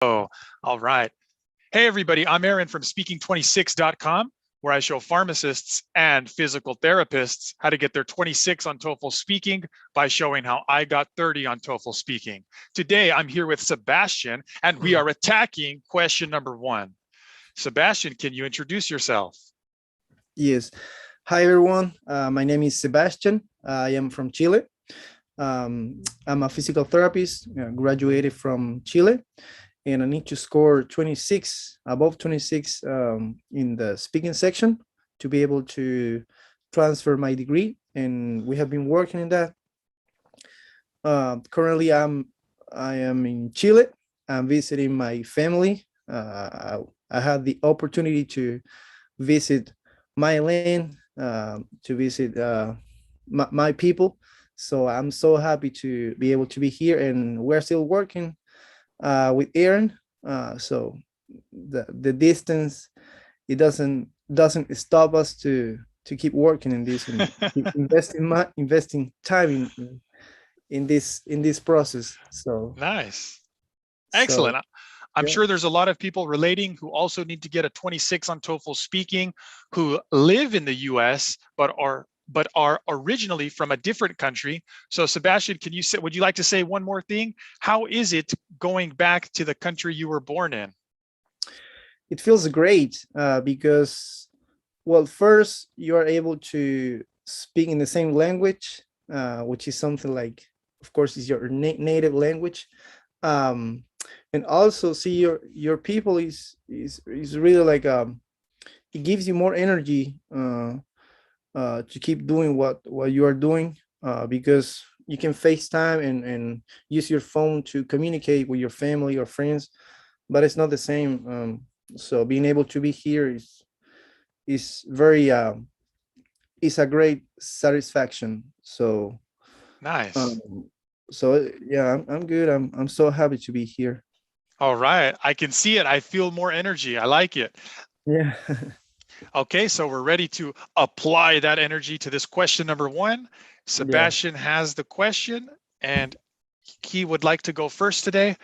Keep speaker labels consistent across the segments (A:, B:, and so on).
A: Oh, all right. Hey, everybody, I'm Aaron from speaking26.com, where I show pharmacists and physical therapists how to get their 26 on TOEFL speaking by showing how I got 30 on TOEFL speaking. Today, I'm here with Sebastian, and we are attacking question number 1. Sebastian, can you introduce yourself?
B: Yes. Hi, everyone. My name is Sebastian. I am from Chile. I'm a physical therapist, graduated from Chile, and I need to score 26, above 26 in the speaking section to be able to transfer my degree. And we have been working in that. Currently, I am in Chile. I'm visiting my family. I had the opportunity to visit my land, to visit my people. So I'm so happy to be able to be here, and we're still working with Aaron. So the distance, it doesn't stop us to keep working in this and keep investing time in this process. So
A: Nice. Excellent. I'm
B: yeah.
A: sure there's a lot of people relating who also need to get a 26 on TOEFL speaking, who live in the US but are originally from a different country. So Sebastian, would you like to say one more thing? How is it going back to the country you were born in?
B: It feels great because, well, first you are able to speak in the same language, which is something like, of course, is your native language. And also see your people is really like it gives you more energy to keep doing what you are doing, because you can FaceTime and use your phone to communicate with your family or friends, but it's not the same. So being able to be here is very is a great satisfaction. So
A: Nice.
B: yeah, I'm good. I'm so happy to be here.
A: All right. I can see it. I feel more energy. I like it.
B: Yeah.
A: Okay, so we're ready to apply that energy to this question number 1.
B: Yeah.
A: Sebastian has the question, and he would like to go first today.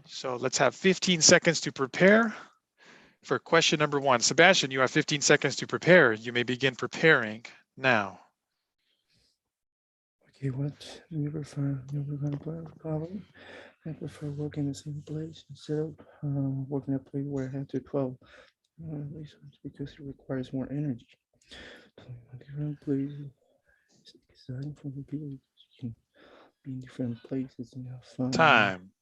A: So let's have 15 seconds to prepare for question number 1. Sebastian, you have 15 seconds to prepare. You may begin preparing now.
B: Okay, what do you prefer? Problem? I prefer working in the same place instead of working a place where I have to 12 reasons, because it requires more energy. Different places, it's exciting for the people. You can be in different places and have fun.
A: Time.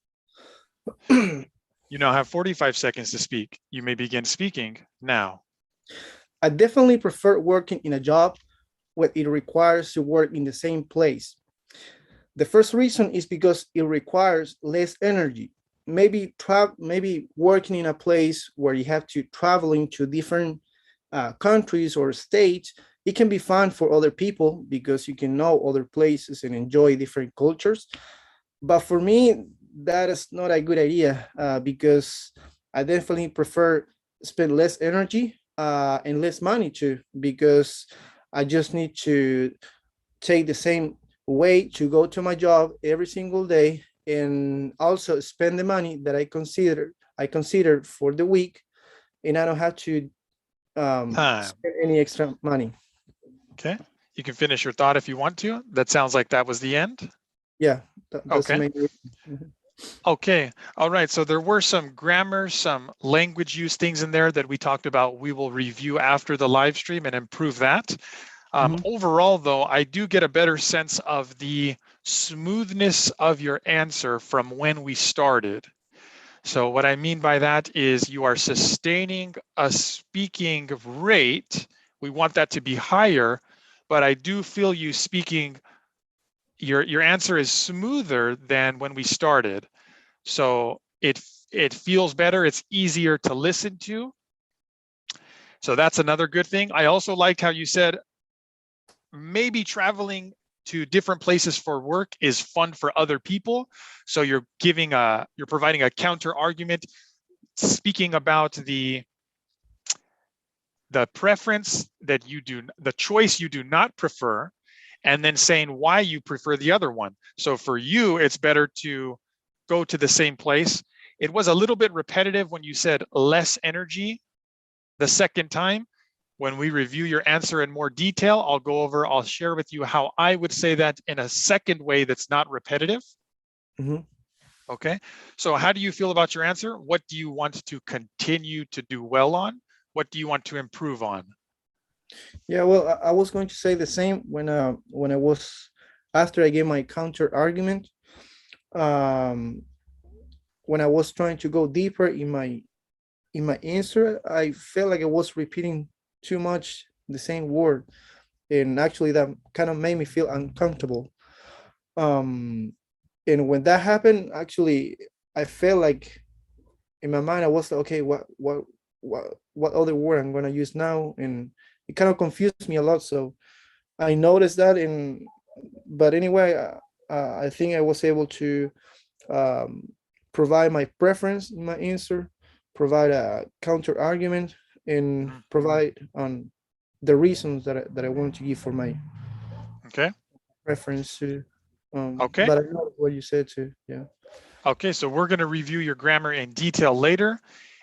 A: You now have 45 seconds to speak. You may begin speaking now.
B: I definitely prefer working in a job where it requires to work in the same place. The first reason is because it requires less energy. Maybe working in a place where you have to traveling to different countries or states, it can be fun for other people because you can know other places and enjoy different cultures. But for me, that is not a good idea, because I definitely prefer spend less energy and less money too, because I just need to take the same way to go to my job every single day, and also spend the money that I consider for the week, and I don't have to
A: Time.
B: spend any extra money.
A: Okay. You can finish your thought if you want to. That sounds like that was the end.
B: Yeah, that's the
A: Okay.
B: main reason.
A: Okay. All right. So there were some grammar, some language use things in there that we talked about. We will review after the live stream and improve that. Overall, though, I do get a better sense of the smoothness of your answer from when we started. So what I mean by that is you are sustaining a speaking rate. We want that to be higher, but I do feel you speaking, your answer is smoother than when we started. So it feels better. It's easier to listen to. So that's another good thing. I also liked how you said maybe traveling to different places for work is fun for other people. So you're providing a counter argument, speaking about the preference that you do, the choice you do not prefer, and then saying why you prefer the other one. So for you, it's better to go to the same place. It was a little bit repetitive when you said less energy the second time. When we review your answer in more detail, I'll share with you how I would say that in a second way that's not repetitive. Okay, so how do you feel about your answer? What do you want to continue to do well on? What do you want to improve on?
B: Yeah, well, I was going to say the same when I was, after I gave my counter argument, when I was trying to go deeper in my answer, I felt like I was repeating too much the same word, and actually that kind of made me feel uncomfortable. And when that happened, actually, I felt like in my mind I was like, okay, what other word I'm gonna use now, and it kind of confused me a lot. So I noticed that, but anyway, I think I was able to um, provide my preference in my answer, provide a counter argument, and provide on the reasons that I want to give for my
A: Okay.
B: preference to.
A: Okay.
B: But I know what you said too. Yeah.
A: Okay, so we're going to review your grammar in detail later.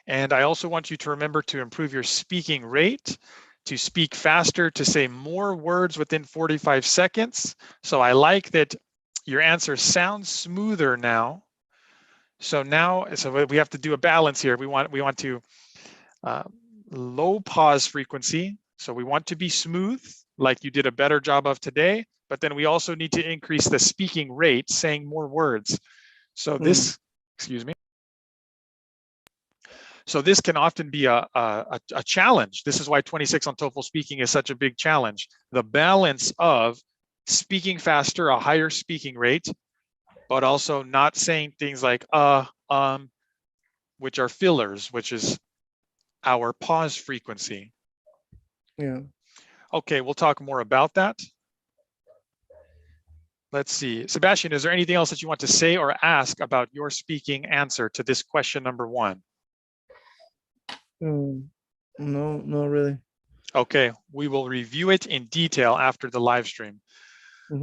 A: And I also want you to remember to improve your speaking rate, to speak faster, to say more words within 45 seconds. So I like that your answer sounds smoother now. So we have to do a balance here. We want to low pause frequency. So we want to be smooth, like you did a better job of today, but then we also need to increase the speaking rate, saying more words. So this, excuse me. So this can often be a challenge. This is why 26 on TOEFL speaking is such a big challenge. The balance of speaking faster, a higher speaking rate, but also not saying things like which are fillers, which is our pause frequency.
B: Yeah.
A: Okay, we'll talk more about that. Let's see. Sebastian, is there anything else that you want to say or ask about your speaking answer to this question number 1?
B: No, not really.
A: Okay, we will review it in detail after the live stream.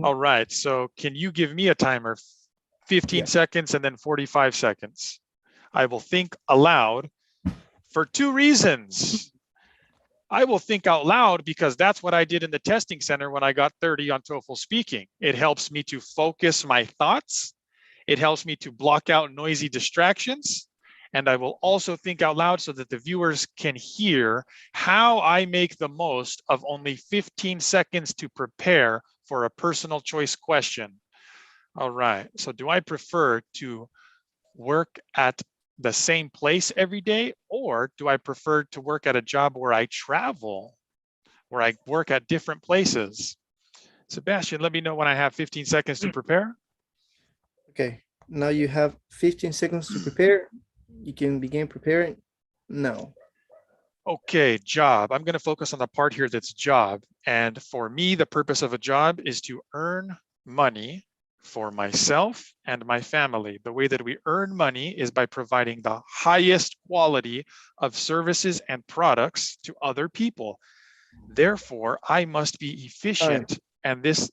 A: All right, so can you give me a timer? 15 seconds and then 45 seconds. I will think aloud for 2 reasons. I will think out loud because that's what I did in the testing center when I got 30 on TOEFL speaking. It helps me to focus my thoughts. It helps me to block out noisy distractions. And I will also think out loud so that the viewers can hear how I make the most of only 15 seconds to prepare for a personal choice question. All right, so do I prefer to work at the same place every day, or do I prefer to work at a job where I travel, where I work at different places? Sebastian, let me know when I have 15 seconds to prepare.
B: Okay, now you have 15 seconds to prepare. You can begin preparing now.
A: Okay, job. I'm going to focus on the part here that's job. And for me, the purpose of a job is to earn money for myself and my family. The way that we earn money is by providing the highest quality of services and products to other people. Therefore, I must be efficient. And this.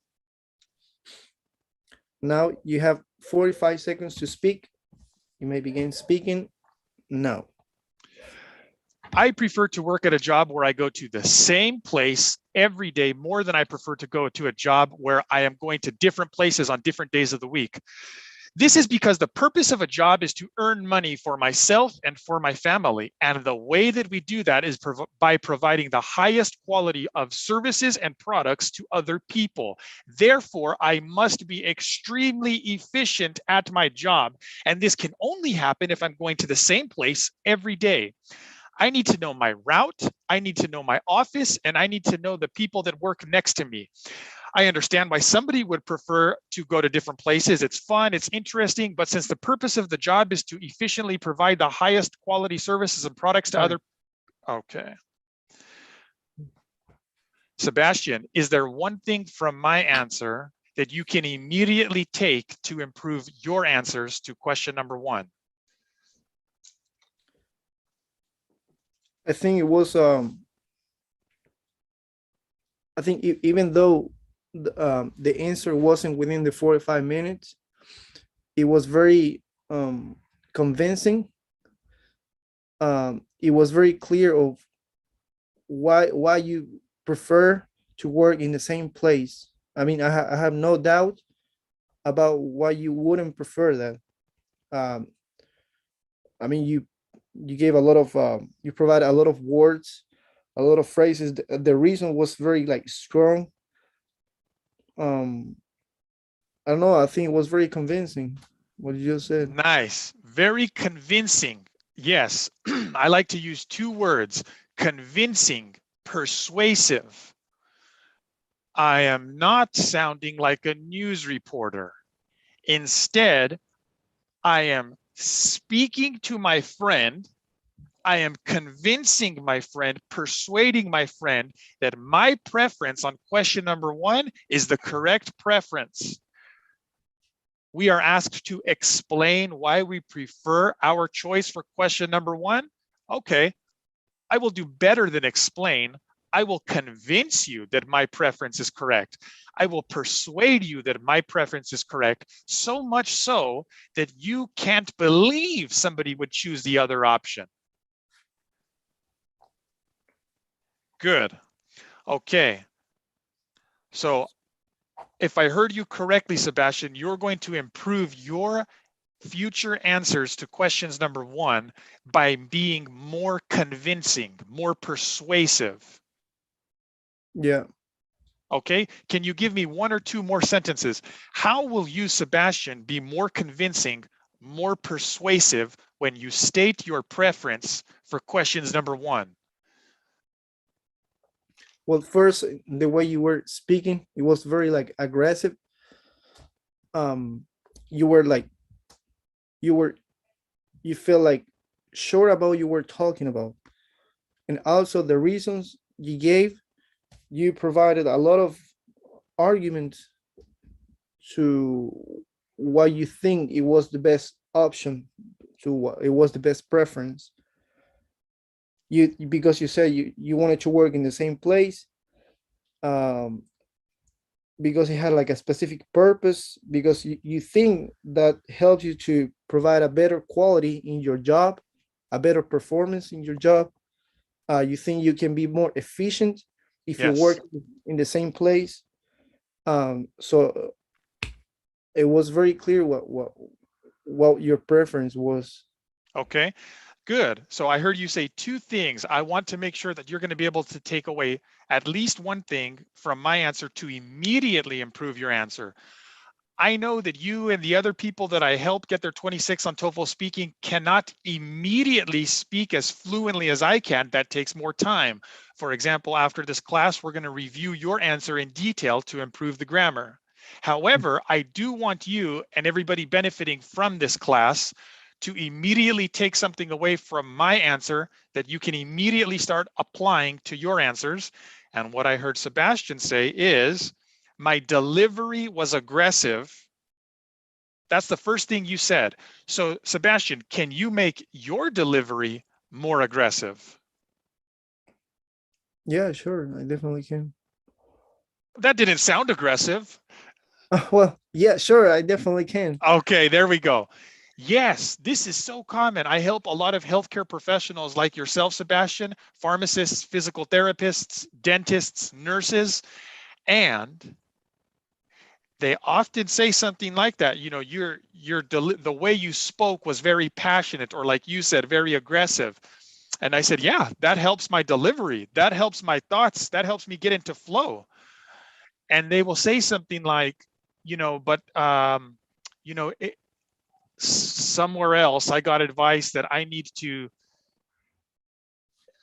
B: Now you have 45 seconds to speak. You may begin speaking now.
A: I prefer to work at a job where I go to the same place every day more than I prefer to go to a job where I am going to different places on different days of the week. This is because the purpose of a job is to earn money for myself and for my family. And the way that we do that is by providing the highest quality of services and products to other people. Therefore, I must be extremely efficient at my job. And this can only happen if I'm going to the same place every day. I need to know my route, I need to know my office, and I need to know the people that work next to me. I understand why somebody would prefer to go to different places. It's fun, it's interesting, but since the purpose of the job is to efficiently provide the highest quality services and products to other. Okay. Sebastian, is there one thing from my answer that you can immediately take to improve your answers to question number 1?
B: I think it was I think even though the answer wasn't within the 45 minutes, it was very convincing. It was very clear of why you prefer to work in the same place. I mean, I have no doubt about why you wouldn't prefer that. Um, I mean, you gave a lot of you provide a lot of words, a lot of phrases. The reason was very like strong. Um, I don't know. I think it was very convincing what you just said.
A: Nice. Very convincing. Yes. I like to use two words: convincing, persuasive. I am not sounding like a news reporter. Instead, I am speaking to my friend. I am convincing my friend, persuading my friend that my preference on question number one is the correct preference. We are asked to explain why we prefer our choice for question number one. Okay, I will do better than explain. I will convince you that my preference is correct. I will persuade you that my preference is correct, so much so that you can't believe somebody would choose the other option. Good. Okay. So if I heard you correctly, Sebastian, you're going to improve your future answers to questions number one by being more convincing, more persuasive.
B: Yeah.
A: Okay, can you give me one or two more sentences? How will you, Sebastian, be more convincing, more persuasive when you state your preference for questions number one?
B: Well, first, the way you were speaking, it was very like aggressive. Um, you were like you were you feel like sure about what you were talking about, and also the reasons you gave. You provided a lot of arguments to why you think it was the best option, to what it was the best preference. You because you said you wanted to work in the same place, um, because it had like a specific purpose, because you think that helps you to provide a better quality in your job, a better performance in your job. You think you can be more efficient if you
A: Yes.
B: work in the same place. So it was very clear what your preference was.
A: Okay, good. So I heard you say two things. I want to make sure that you're going to be able to take away at least one thing from my answer to immediately improve your answer. I know that you and the other people that I help get their 26 on TOEFL speaking cannot immediately speak as fluently as I can. That takes more time. For example, after this class, we're going to review your answer in detail to improve the grammar. However, I do want you and everybody benefiting from this class to immediately take something away from my answer that you can immediately start applying to your answers. And what I heard Sebastian say is, my delivery was aggressive. That's the first thing you said. So, Sebastian, can you make your delivery more aggressive?
B: Yeah, sure, I definitely can.
A: That didn't sound aggressive.
B: Well, yeah, sure, I definitely can.
A: Okay, there we go. Yes, this is so common. I help a lot of healthcare professionals like yourself, Sebastian, pharmacists, physical therapists, dentists, nurses, and they often say something like that. You know, the way you spoke was very passionate, or like you said, very aggressive. And I said, yeah, that helps my delivery. That helps my thoughts. That helps me get into flow. And they will say something like, but you know, it, somewhere else, I got advice that I need to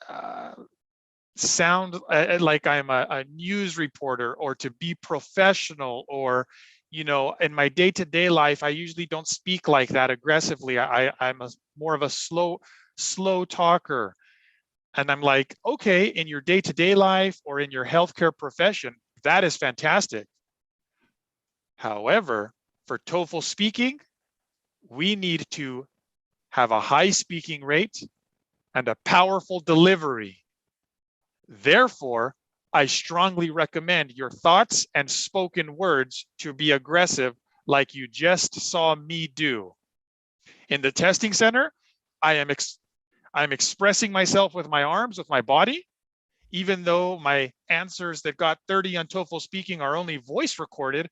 A: uh, sound like I'm a news reporter, or to be professional, or in my day-to-day life, I usually don't speak like that aggressively. I'm more of a slow talker. And I'm like, okay, in your day-to-day life or in your healthcare profession, that is fantastic. However, for TOEFL speaking, we need to have a high speaking rate and a powerful delivery. Therefore, I strongly recommend your thoughts and spoken words to be aggressive, like you just saw me do. In the testing center, I'm expressing myself with my arms, with my body, even though my answers that got 30 on TOEFL speaking are only voice recorded.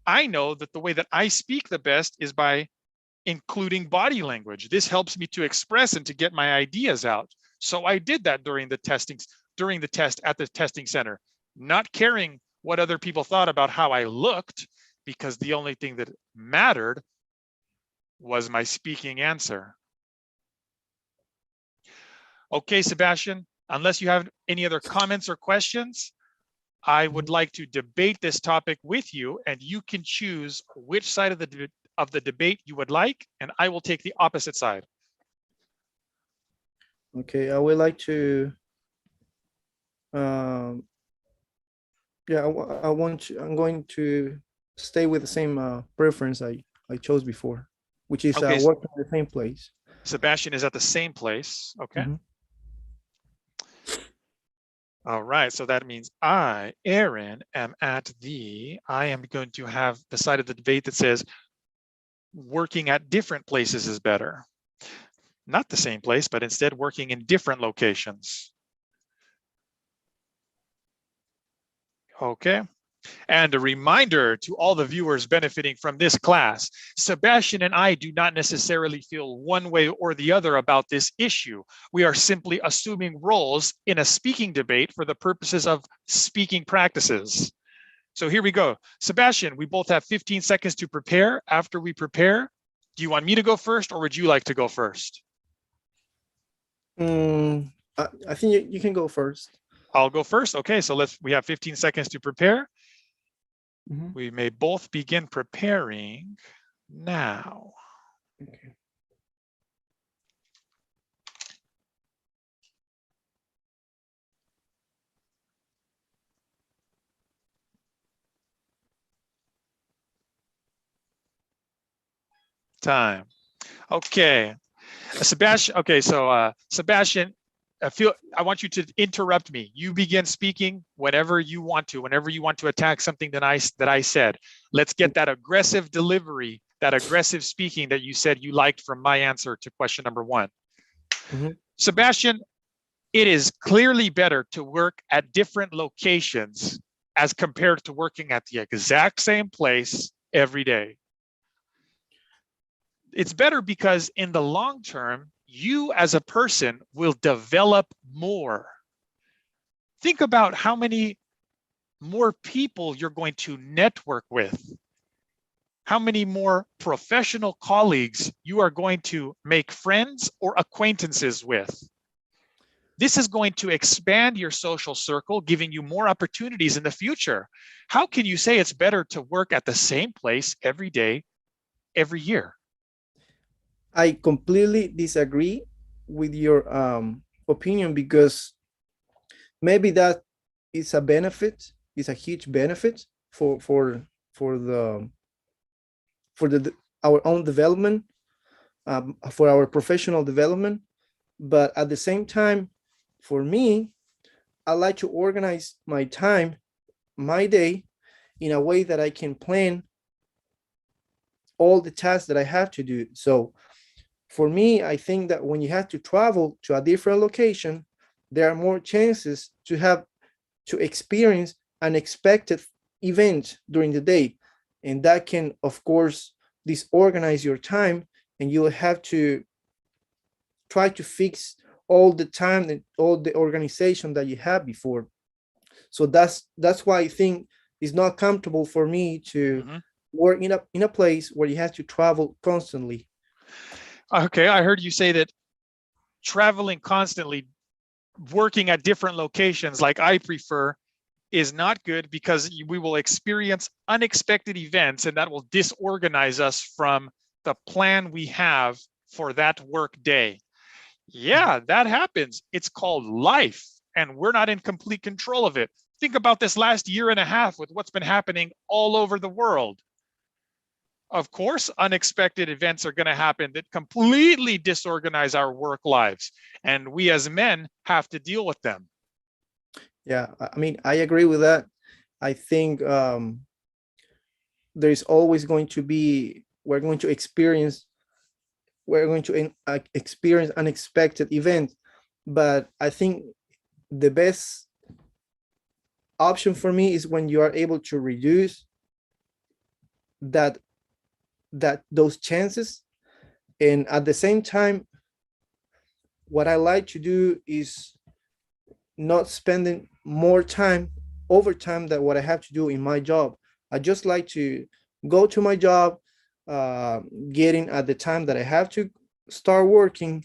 A: I know that the way that I speak the best is by including body language. This helps me to express and to get my ideas out. So I did that during the test at the testing center, not caring what other people thought about how I looked, because the only thing that mattered was my speaking answer. Okay, Sebastian, unless you have any other comments or questions, I would like to debate this topic with you, and you can choose which side of the debate you would like, and I will take the opposite side.
B: Okay, I would like to. Yeah, I'm going to stay with the same preference I chose before, which is
A: Okay,
B: working in the same place.
A: Sebastian is at the same place. Okay.
B: Mhm.
A: All right, so that means I, Aaron, I am going to have the side of the debate that says working at different places is better. Not the same place, but instead working in different locations. Okay. And a reminder to all the viewers benefiting from this class, Sebastian and I do not necessarily feel one way or the other about this issue. We are simply assuming roles in a speaking debate for the purposes of speaking practices. So here we go. Sebastian, we both have 15 seconds to prepare. After we prepare, do you want me to go first or would you like to go first?
B: I think you can go first.
A: I'll go first. Okay, so we have 15 seconds to prepare.
B: Mhm.
A: We may both begin preparing now.
B: Okay.
A: Time. Okay, Sebastian. Okay, so Sebastian, I want you to interrupt me. You begin speaking whenever you want to attack something that I said. Let's get that aggressive delivery, that aggressive speaking that you said you liked from my answer to question number 1.
B: Mhm.
A: Sebastian, it is clearly better to work at different locations as compared to working at the exact same place every day. It's better because in the long term, you as a person will develop more. Think about how many more people you're going to network with, how many more professional colleagues you are going to make friends or acquaintances with. This is going to expand your social circle, giving you more opportunities in the future. How can you say it's better to work at the same place every day, every year?
B: I completely disagree with your opinion because maybe that is a benefit, is a huge benefit for the for the our own development, for our professional development. But at the same time, for me, I like to organize my time, my day, in a way that I can plan all the tasks that I have to do. So for me, I think that when you have to travel to a different location, there are more chances to experience unexpected events during the day. And that can, of course, disorganize your time, and you'll have to try to fix all the time and all the organization that you had before. So that's why I think it's not comfortable for me to work in a place where you have to travel constantly.
A: Okay, I heard you say that traveling constantly, working at different locations like I prefer, is not good because we will experience unexpected events and that will disorganize us from the plan we have for that work day. Yeah, that happens. It's called life, and we're not in complete control of it. Think about this last year and a half with what's been happening all over the world. Of course, unexpected events are going to happen that completely disorganize our work lives, and we as men have to deal with them.
B: Yeah, I mean, I agree with that. I think there's always going to be, we're going to experience we're going to experience unexpected events. But I think the best option for me is when you are able to reduce that those chances, and at the same time, what I like to do is not spending more time overtime than what I have to do in my job. I just like to go to my job, uh, getting at the time that I have to start working,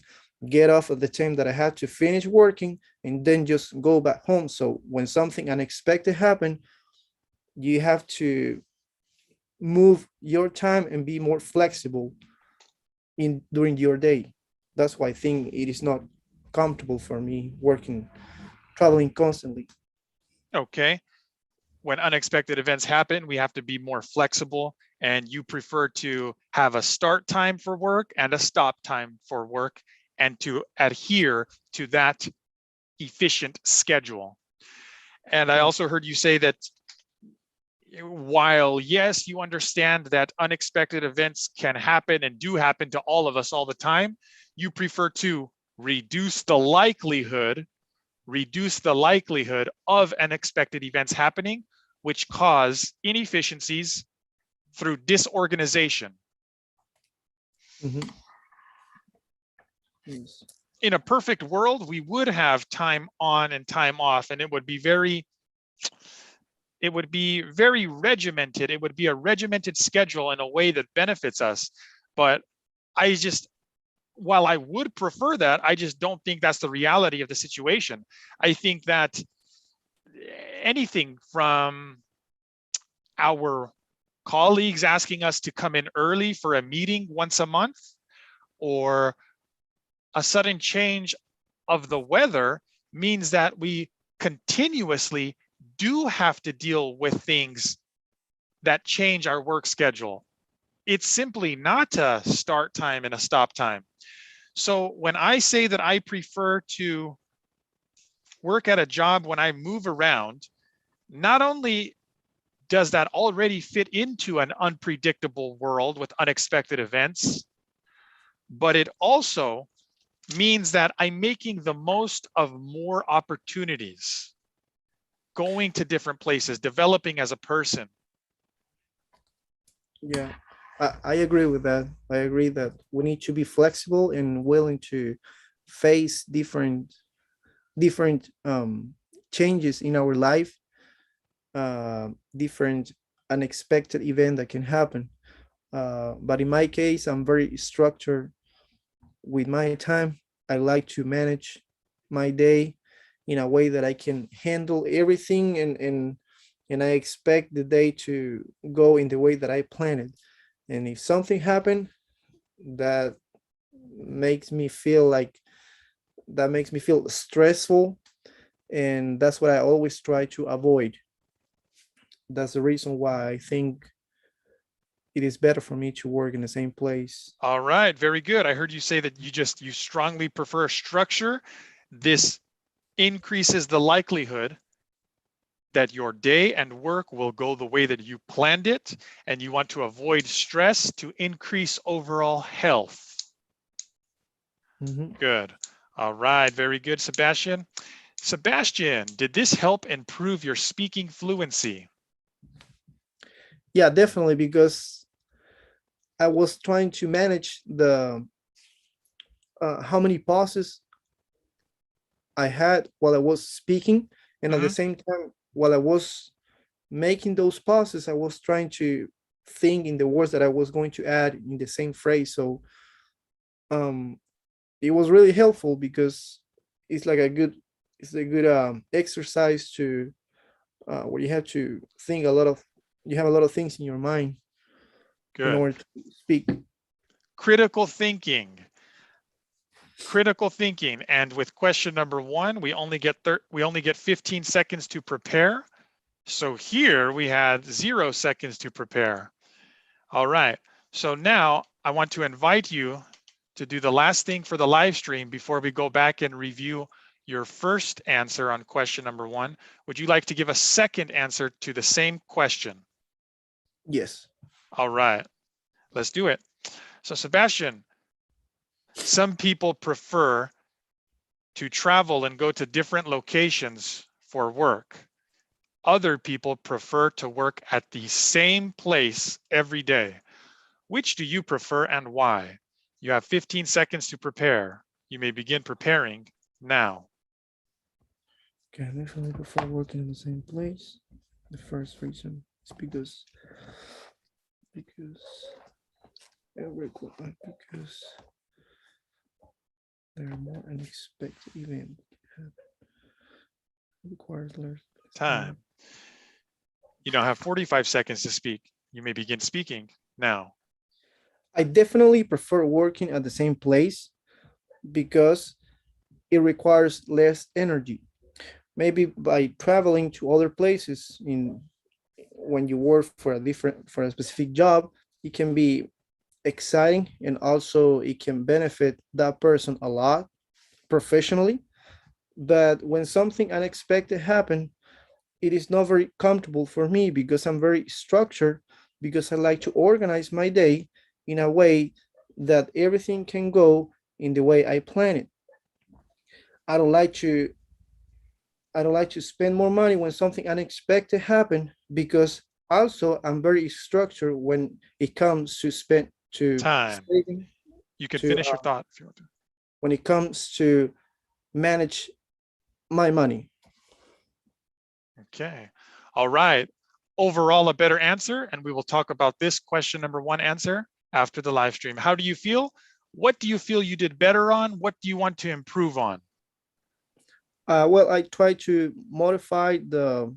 B: get off at the time that I have to finish working, and then just go back home. So when something unexpected happen, you have to move your time and be more flexible in during your day. That's why I think it is not comfortable for me working, traveling constantly.
A: Okay. When unexpected events happen, we have to be more flexible, and you prefer to have a start time for work and a stop time for work, and to adhere to that efficient schedule. And I also heard you say that while, yes, you understand that unexpected events can happen and do happen to all of us all the time, you prefer to reduce the likelihood of unexpected events happening, which cause inefficiencies through disorganization.
B: Mhm. Yes.
A: In a perfect world, we would have time on and time off, and it would be very regimented. It would be a regimented schedule in a way that benefits us. But I just, while I would prefer that, I just don't think that's the reality of the situation. I think that anything from our colleagues asking us to come in early for a meeting once a month, or a sudden change of the weather, means that we continuously do have to deal with things that change our work schedule. It's simply not a start time and a stop time. So when I say that I prefer to work at a job when I move around, not only does that already fit into an unpredictable world with unexpected events, but it also means that I'm making the most of more opportunities, going to different places, developing as a person.
B: Yeah, I agree with that. I agree that we need to be flexible and willing to face different changes in our life, different unexpected event that can happen. But in my case, I'm very structured with my time. I like to manage my day in a way that I can handle everything, and I expect the day to go in the way that I planned it. And if something happened that makes me feel like that makes me feel stressful, and that's what I always try to avoid. That's the reason why I think it is better for me to work in the same place.
A: All right, very good. I heard you say that you strongly prefer structure. This increases the likelihood that your day and work will go the way that you planned it, and you want to avoid stress to increase overall health.
B: Mhm.
A: Good. All right, very good, Sebastian. Sebastian, did this help improve your speaking fluency?
B: Yeah, definitely, because I was trying to manage the how many pauses I had while I was speaking, and at the
A: Mhm.
B: same time, while I was making those pauses, I was trying to think in the words that I was going to add in the same phrase. So um, it was really helpful because it's like a good it's a good exercise to where you have to think a lot of you have a lot of things in your mind in
A: Good.
B: order to speak.
A: Critical thinking. Critical thinking. And with question number 1, we only get 15 seconds to prepare. So here we had 0 seconds to prepare. All right. So now I want to invite you to do the last thing for the live stream before we go back and review your first answer on question number 1. Would you like to give a second answer to the same question?
B: Yes.
A: All right, let's do it. So Sebastian, Some people prefer to travel and go to different locations for work. Other people prefer to work at the same place every day. Which do you prefer and why? You have 15 seconds to prepare. You may begin preparing now.
B: Okay, I definitely prefer working in the same place. The first reason is because because there are more unexpected events. It requires less
A: Time. You now have 45 seconds to speak. You may begin speaking now.
B: I definitely prefer working at the same place because it requires less energy. Maybe by traveling to other places in when you work for a specific job, it can be exciting and also it can benefit that person a lot professionally. But when something unexpected happens, it is not very comfortable for me because I'm very structured, because I like to organize my day in a way that everything can go in the way I plan it. I don't like to I don't like to spend more money when something unexpected happen, because also I'm very structured when it comes to spend to
A: Time.
B: saving
A: You can
B: to
A: finish your thought if you want to.
B: when it comes to manage my money.
A: Okay. All right. Overall, a better answer. And we will talk about this question number one answer after the live stream. How do you feel? What do you feel you did better on? What do you want to improve on?
B: Well, I try to modify the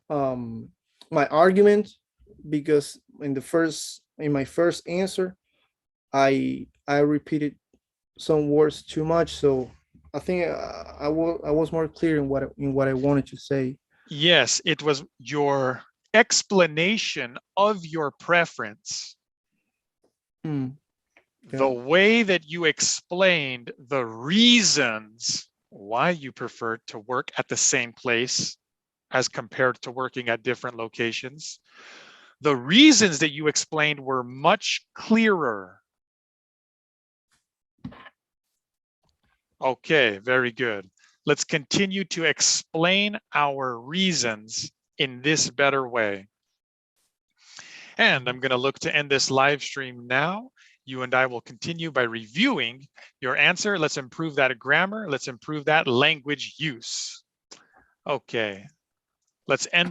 B: my argument, because in my first answer, I repeated some words too much. So I think I was more clear in what I wanted to say.
A: Yes, it was your explanation of your preference.
B: Mm,
A: The
B: yeah.
A: way that you explained the reasons why you prefer to work at the same place as compared to working at different locations. The reasons that you explained were much clearer. Okay, very good. Let's continue to explain our reasons in this better way. And I'm going to look to end this live stream now. You and I will continue by reviewing your answer. Let's improve that grammar. Let's improve that language use. Okay, let's end